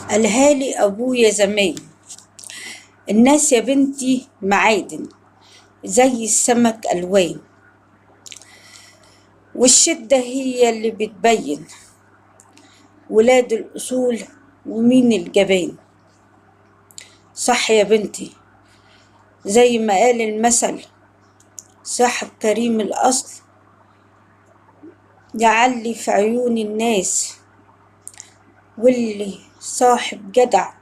قالها لي أبويا زمان: الناس يا بنتي معادن زي السمك ألوان، والشدة هي اللي بتبين ولاد الأصول ومين الجبان. صح يا بنتي، زي ما قال المثل: صاحب كريم الأصل يعلي في عيون الناس، واللي صاحب جدع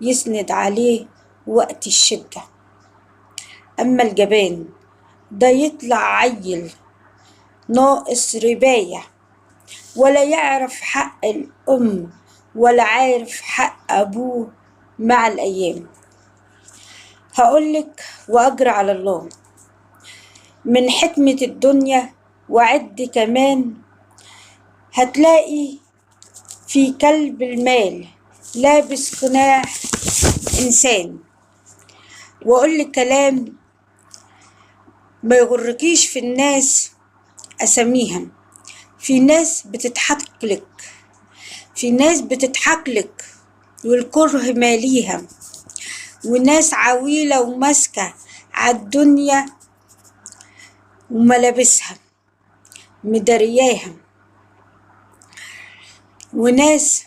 يسند عليه وقت الشدة. أما الجبان ده يطلع عيل ناقص رباية، ولا يعرف حق الأم ولا عارف حق أبوه. مع الأيام هقولك وأجري على الله من حكمة الدنيا وعد كمان، هتلاقي في كلب المال لابس قناع إنسان. وأقولك كلام ما يغركيش في الناس أساميها، في ناس بتضحكلك، في ناس بتضحكلك والكره ماليها، وناس عويلة وماسكة عالدنيا وملابسها مدارياها، وناس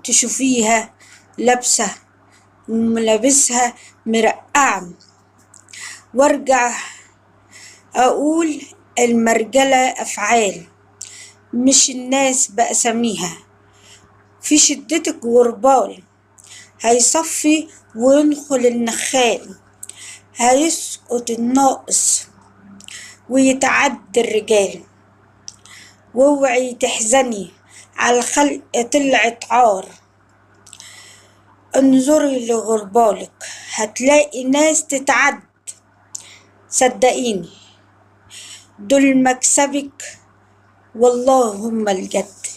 تشوفيها لابسة وملابسها مرقعة. وارجع أقول المرجلة أفعال مش الناس بأساميها. في شدتك غربال هيصفي وينخل النخال، هيسقط الناقص ويتعدى الرجال. واوعي تحزني على الخلق طلعت عار، انظري لغربالك هتلاقي ناس تتعد. صدقيني دول مكسبك والله هم الجد.